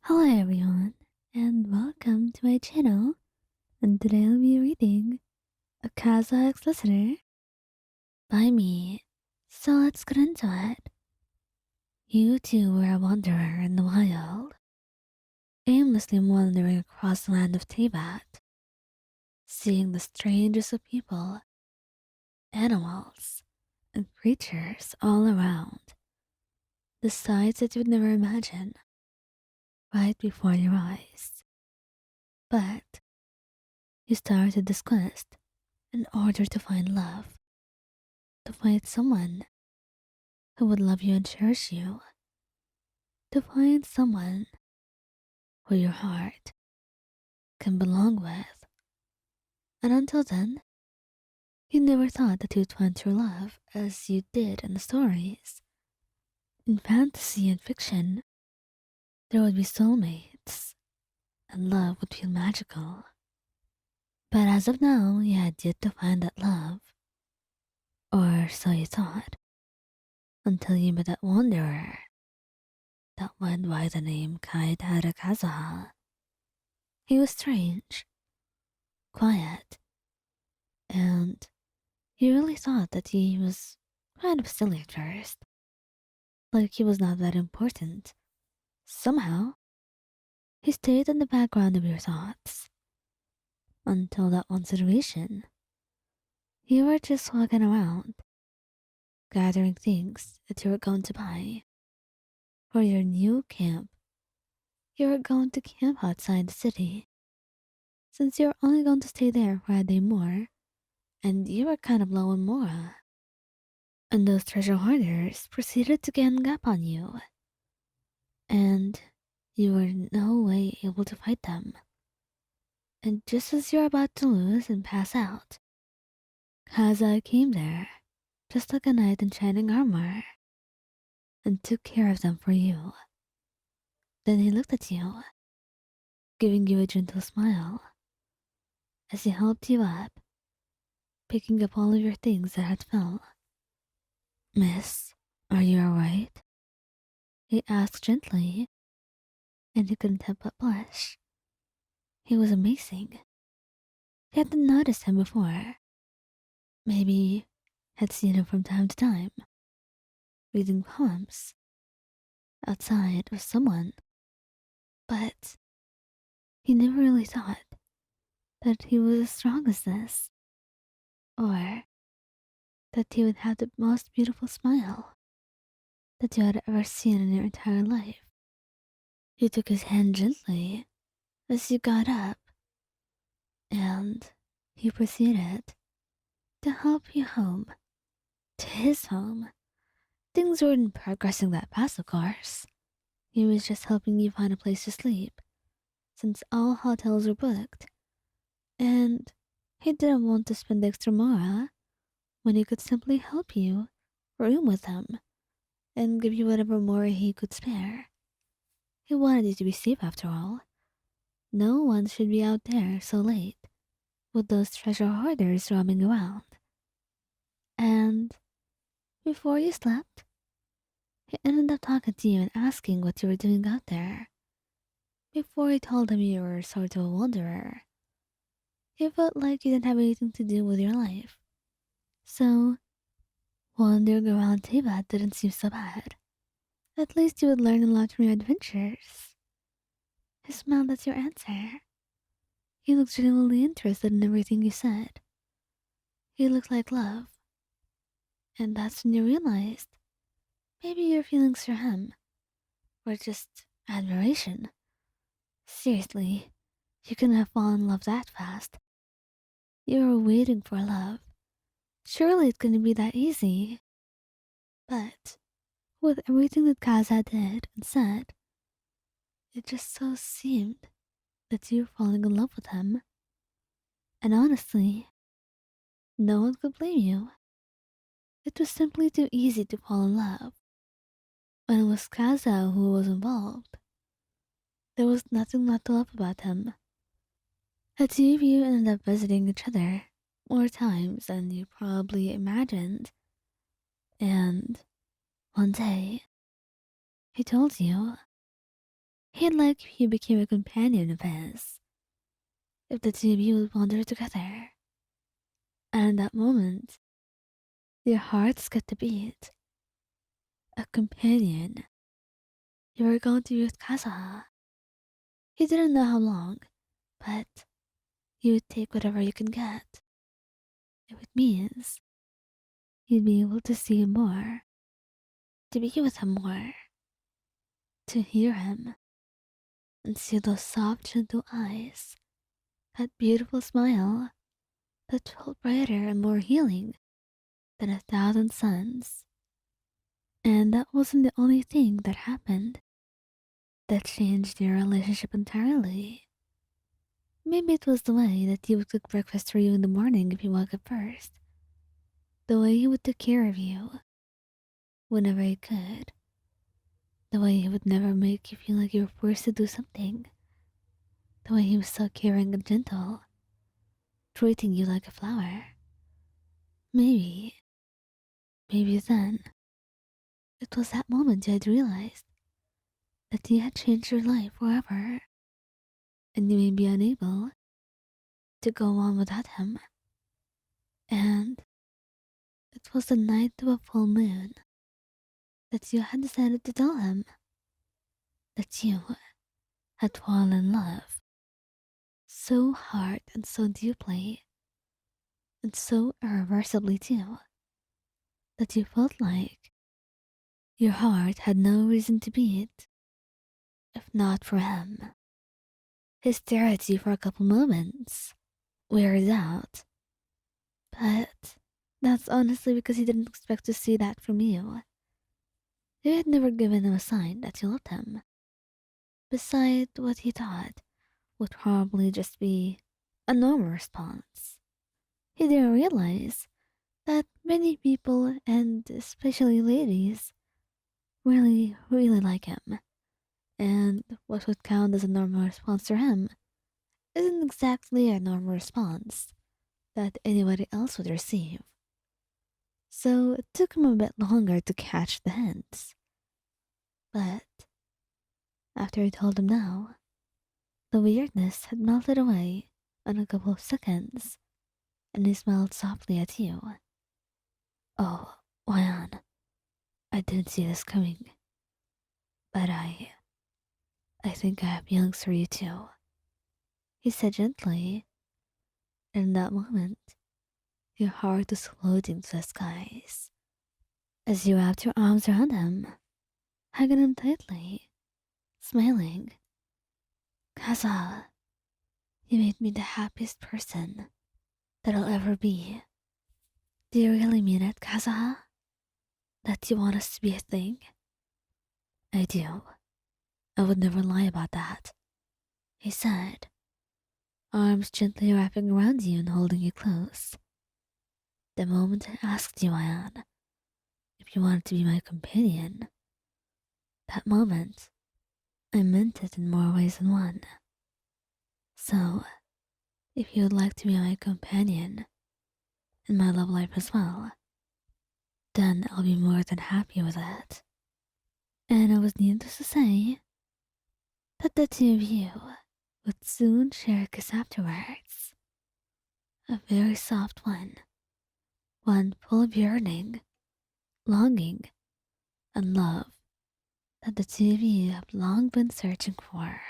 Hello everyone, and welcome to my channel. And today I'll be reading A Kazuha Listener by me. So let's get into it. You two were a wanderer in the wild, aimlessly wandering across the land of Tibet, seeing the strangest of people, animals, and creatures all around. The sights that you'd never imagine, right before your eyes. But you started this quest in order to find love, to find someone who would love you and cherish you, to find someone who your heart can belong with. And until then, you never thought that you'd find true love as you did in the stories. In fantasy and fiction, there would be soulmates, and love would feel magical. But as of now, you had yet to find that love, or so you thought, until you met that wanderer that went by the name Kazuha. He was strange, quiet, and you really thought that he was kind of silly at first, like he was not that important. Somehow, he stayed in the background of your thoughts until that one situation. You were just walking around, gathering things that you were going to buy for your new camp. You were going to camp outside the city, since you were only going to stay there for a day more, and you were kind of low on mora. And those treasure hoarders proceeded to gang up on you, and you were in no way able to fight them. And just as you're about to lose and pass out, Kaza came there, just like a knight in shining armor, and took care of them for you. Then he looked at you, giving you a gentle smile, as he helped you up, picking up all of your things that had fell. Miss, are you alright? He asked gently, and you couldn't help but blush. He was amazing. You hadn't noticed him before. Maybe had seen him from time to time, reading poems outside with someone, but he never really thought that he was as strong as this, or that he would have the most beautiful smile that you had ever seen in your entire life. You took his hand gently as you got up, and he proceeded to help you home, to his home. Things weren't progressing that fast, of course. He was just helping you find a place to sleep, since all hotels were booked, and he didn't want to spend extra mora when he could simply help you room with him and give you whatever more he could spare. He wanted you to be safe after all. No one should be out there so late with those treasure hoarders roaming around. And before you slept, he ended up talking to you and asking what you were doing out there. Before he told him you were sort of a wanderer, you felt like you didn't have anything to do with your life. So, wandering around Tibet didn't seem so bad. At least you would learn a lot from your adventures. He smiled at your answer. He looked genuinely interested in everything you said. He looked like love. And that's when you realized maybe your feelings for him were just admiration. Seriously, you couldn't have fallen in love that fast. You were waiting for love. Surely it couldn't be that easy. But with everything that Kaza did and said, it just so seemed that you were falling in love with him. And honestly, no one could blame you. It was simply too easy to fall in love. When it was Kaza who was involved, there was nothing not to love about him. The two of you ended up visiting each other more times than you probably imagined. And one day, he told you He'd like if you became a companion of his, if the two of you would wander together. And in that moment, your hearts get to beat. A companion. You were going to be with Kazuha. He didn't know how long, but you would take whatever you can get. If it means you'd be able to see him more, to be with him more, to hear him, and see those soft, gentle eyes, that beautiful smile that felt brighter and more healing than 1,000 suns. And that wasn't the only thing that happened that changed your relationship entirely. Maybe it was the way that he would cook breakfast for you in the morning if you woke up first, the way he would take care of you whenever he could, the way he would never make you feel like you were forced to do something, the way he was so caring and gentle, treating you like a flower. Maybe, maybe then, it was that moment you had realized that he had changed your life forever, and you may be unable to go on without him. And it was the night of a full moon that you had decided to tell him that you had fallen in love so hard and so deeply, and so irreversibly too, that you felt like your heart had no reason to beat if not for him. He stared at you for a couple moments, weirded out, but that's honestly because he didn't expect to see that from you. You had never given him a sign that you loved him, beside what he thought would probably just be a normal response. He didn't realize that many people, and especially ladies, really, really like him, and what would count as a normal response to him isn't exactly a normal response that anybody else would receive. So it took him a bit longer to catch the hints. But after I told him no, the weirdness had melted away in a couple of seconds, and he smiled softly at you. Oh, Wayan, I didn't see this coming, but I think I have feelings for you too, he said gently. In that moment, your heart was floating to the skies as you wrapped your arms around him, hugging him tightly, smiling. Kaza, you made me the happiest person that I'll ever be. Do you really mean it, Kaza? That you want us to be a thing? I do. I would never lie about that, he said, arms gently wrapping around you and holding you close. The moment I asked you, Ayan, if you wanted to be my companion, that moment, I meant it in more ways than one. So, if you would like to be my companion in my love life as well, then I'll be more than happy with it. And it was needless to say that the two of you would soon share a kiss afterwards. A very soft one full of yearning, longing, and love that the two of you have long been searching for.